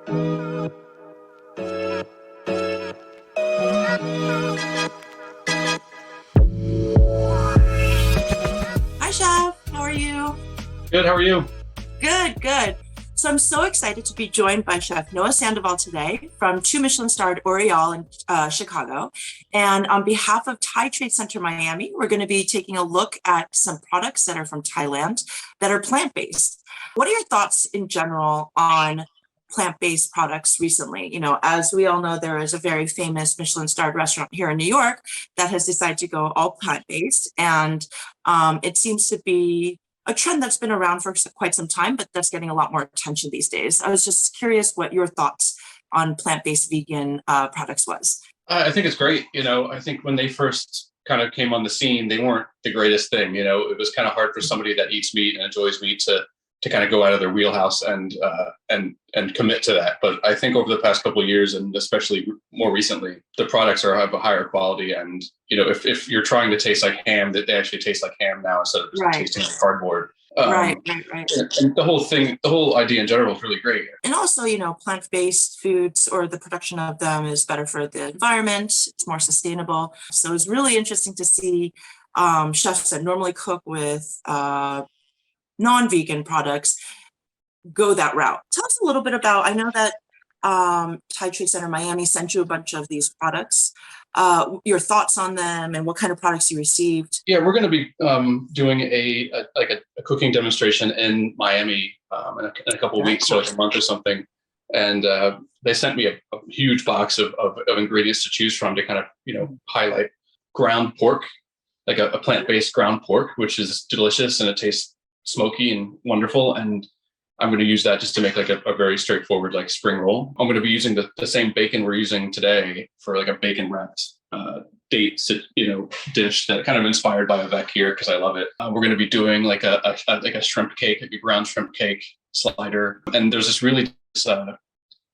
Hi, Chef. How are you? Good, how are you? Good, good. So I'm so excited to be joined by Chef Noah Sandoval today from Two-Michelin Starred Oriole in Chicago. And on behalf of Thai Trade Center Miami, we're going to be taking a look at some products that are from Thailand that are plant-based. What are your thoughts in general on plant-based products recently? You know, as we all know, there is a very famous Michelin-starred restaurant here in New York that has decided to go all plant-based. And it seems to be a trend that's been around for quite some time, but that's getting a lot more attention these days. I was just curious what your thoughts on plant-based vegan products was. I think it's great. I think when they first kind of came on the scene, they weren't the greatest thing. It was kind of hard for somebody that eats meat and enjoys meat to kind of go out of their wheelhouse and commit to that. But I think over the past couple of years, and especially more recently, the products are of a higher quality. And if you're trying to taste like ham, that they actually taste like ham now instead of just Right. tasting like cardboard. Right. And the whole idea in general is really great. And also, plant-based foods or the production of them is better for the environment. It's more sustainable. So it's really interesting to see chefs that normally cook with non-vegan products go that route. Tell us a little bit about, I know that Thai Trade Center Miami sent you a bunch of these products, your thoughts on them and what kind of products you received. Yeah, we're going to be doing a cooking demonstration in Miami in a couple of weeks, so like a month or something. And they sent me a huge box of ingredients to choose from to kind of, highlight ground pork, like a plant-based ground pork, which is delicious and it tastes smoky and wonderful. And I'm going to use that just to make like a very straightforward like spring roll. I'm going to be using the same bacon we're using today for like a bacon wrapped date dish that kind of inspired by Avec here because I love it. We're going to be doing like a shrimp cake, like a ground shrimp cake slider. And there's this really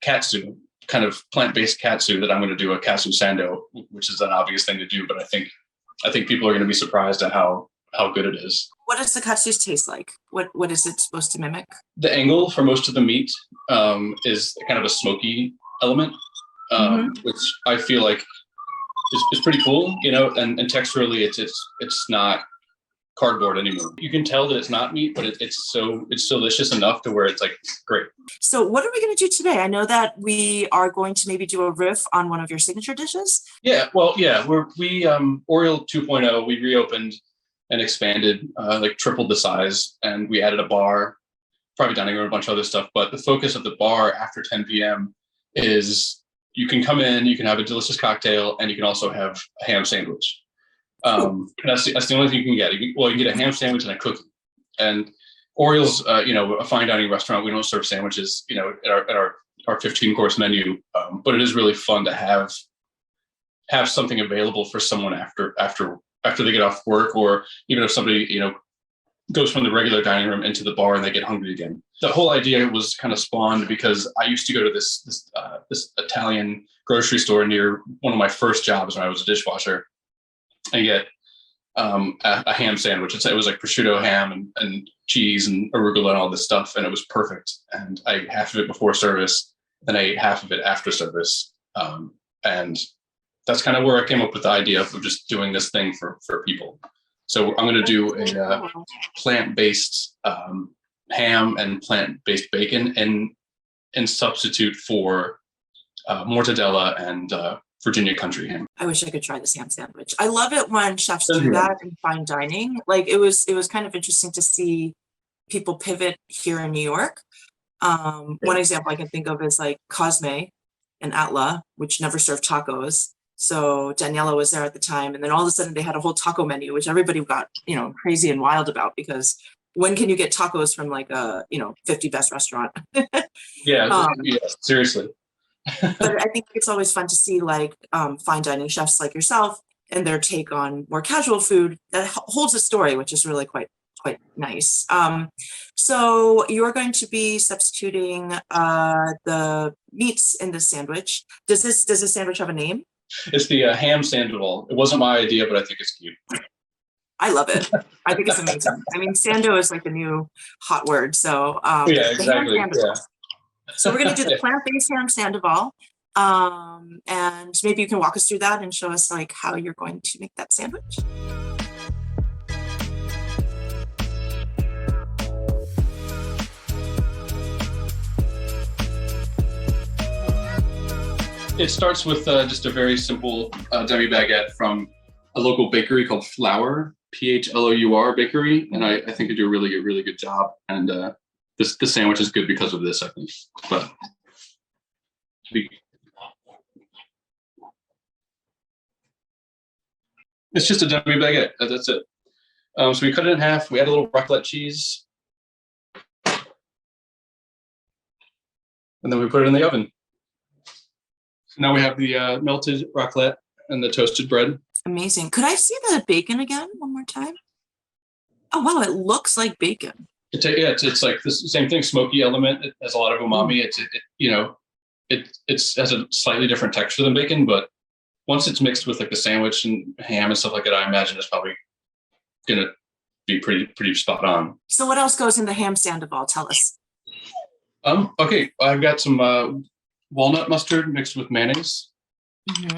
katsu, kind of plant-based katsu that I'm going to do a katsu sando, which is an obvious thing to do, but I think people are going to be surprised at how good it is. What does the katsu taste like? What is it supposed to mimic? The angle for most of the meat is kind of a smoky element, which I feel like is pretty cool, and texturally it's not cardboard anymore. You can tell that it's not meat, but it's delicious enough to where it's like great. So what are we going to do today? I know that we are going to maybe do a riff on one of your signature dishes. Yeah, well, yeah, we Oriole 2.0, we reopened and expanded, like tripled the size, and we added a bar, private dining room, a bunch of other stuff. But the focus of the bar after 10 p.m. is you can come in, you can have a delicious cocktail, and you can also have a ham sandwich. That's the only thing you can get. You can get a ham sandwich and a cookie. And Oriole's, a fine dining restaurant. We don't serve sandwiches, at our 15-course menu, but it is really fun to have something available for someone after they get off work, or even if somebody, goes from the regular dining room into the bar and they get hungry again. The whole idea was kind of spawned because I used to go to this Italian grocery store near one of my first jobs when I was a dishwasher and get a ham sandwich. It was like prosciutto ham and cheese and arugula and all this stuff, and it was perfect. And I ate half of it before service, then I ate half of it after service. And that's kind of where I came up with the idea of just doing this thing for people. So I'm going to do a plant-based ham and plant-based bacon in substitute for mortadella and Virginia country ham. I wish I could try this ham sandwich. I love it when chefs do that in fine dining. Like it was kind of interesting to see people pivot here in New York. One example I can think of is like Cosme and Atla, which never served tacos. So Daniela was there at the time, and then all of a sudden they had a whole taco menu, which everybody got, crazy and wild about, because when can you get tacos from like a, 50 best restaurant? Yeah, seriously. But I think it's always fun to see like fine dining chefs like yourself and their take on more casual food that holds a story, which is really quite nice. So you're going to be substituting the meats in this sandwich. Does this sandwich have a name? It's the ham Sandoval. It wasn't my idea, but I think it's cute. I love it. I think it's amazing. I mean, Sando is like the new hot word. So yeah, exactly. Yeah. So we're going to do the plant-based ham Sandoval. And maybe you can walk us through that and show us like how you're going to make that sandwich. It starts with just a very simple demi baguette from a local bakery called Flour, Phlour Bakery, and I think they do a really good job. And this sandwich is good because of this, I think. But it's just a demi baguette. That's it. So we cut it in half. We add a little raclette cheese, and then we put it in the oven. Now we have the melted raclette and the toasted bread. Amazing. Could I see the bacon again one more time? Oh, wow. It looks like bacon. It's like the same thing, smoky element. It has a lot of umami. It has a slightly different texture than bacon, but once it's mixed with like the sandwich and ham and stuff like that, I imagine it's probably going to be pretty spot on. So what else goes in the ham Sandoval? Tell us. Okay. I've got some walnut mustard mixed with mayonnaise,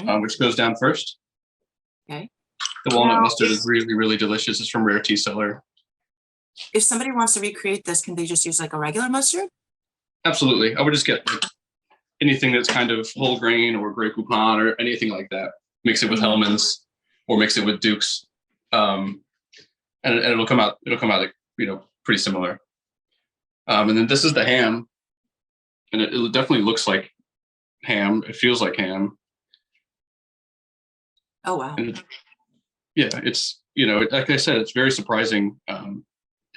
which goes down first. Okay. The walnut mustard is really delicious. It's from Rare Tea Cellar. If somebody wants to recreate this, can they just use like a regular mustard? Absolutely. I would just get like anything that's kind of whole grain or Grey Poupon or anything like that. Mix it with Hellmann's or mix it with Duke's, and it'll come out like pretty similar. And then this is the ham, and it definitely looks like ham. It feels like ham. Oh wow! And it's like I said, it's very surprising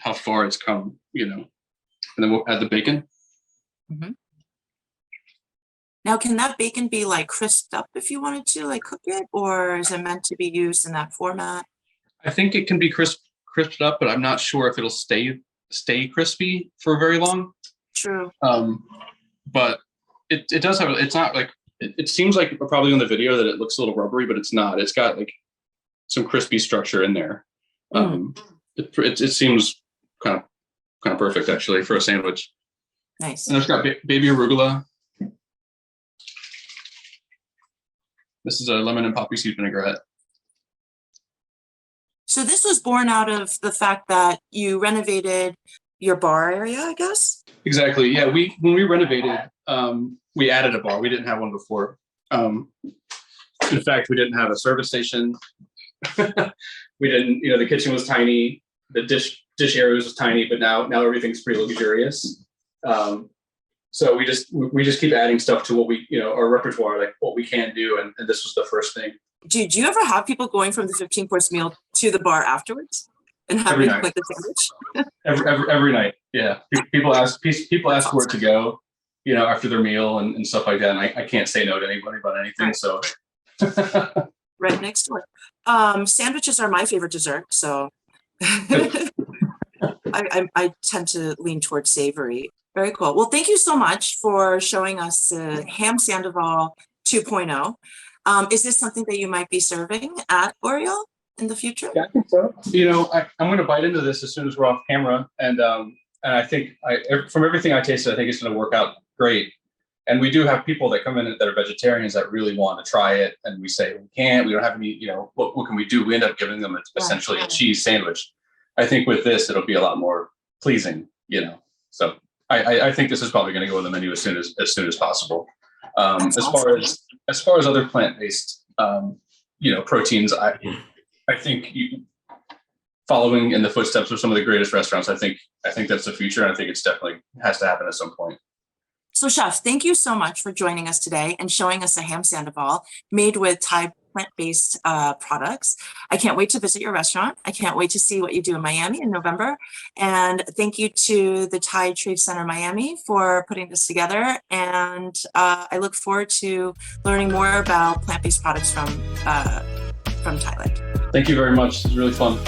how far it's come. And then we'll add the bacon. Mm-hmm. Now, can that bacon be like crisped up if you wanted to like cook it, or is it meant to be used in that format? I think it can be crisped up, but I'm not sure if it'll stay crispy for very long. True. But it does have. It's not like it seems like probably on the video that it looks a little rubbery, but it's not. It's got like some crispy structure in there. It seems kind of perfect actually for a sandwich. Nice. And it's got baby arugula. This is a lemon and poppy seed vinaigrette. So this was born out of the fact that you renovated your bar area, I guess? Exactly. Yeah. When we renovated, we added a bar. We didn't have one before. In fact, we didn't have a service station. We didn't, the kitchen was tiny. The dish area was tiny, but now everything's pretty luxurious. So we just keep adding stuff to what we, our repertoire, like what we can do. And this was the first thing. Do you ever have people going from the 15-course meal to the bar afterwards and having like the sandwich? Every night. Yeah. People ask where to go, after their meal and stuff like that. And I can't say no to anybody about anything. Right. So right next door. Sandwiches are my favorite dessert. So I tend to lean towards savory. Very cool. Well, thank you so much for showing us Ham Sandoval 2.0. Is this something that you might be serving at Oriole in the future? Yeah, I think so. I'm going to bite into this as soon as we're off camera. And I think from everything I tasted, I think it's going to work out great. And we do have people that come in that are vegetarians that really want to try it. And we say, we don't have any, what can we do? We end up giving them essentially a cheese sandwich. I think with this, it'll be a lot more pleasing, So I think this is probably going to go on the menu as soon as possible. As far as other plant-based, proteins, I think following in the footsteps of some of the greatest restaurants, I think that's the future. And I think it's definitely has to happen at some point. So Chef, thank you so much for joining us today and showing us a ham Sandoval made with Thai plant-based products. I can't wait to visit your restaurant. I can't wait to see what you do in Miami in November. And thank you to the Thai Trade Center Miami for putting this together. And I look forward to learning more about plant-based products from Thailand. Thank you very much. It was really fun.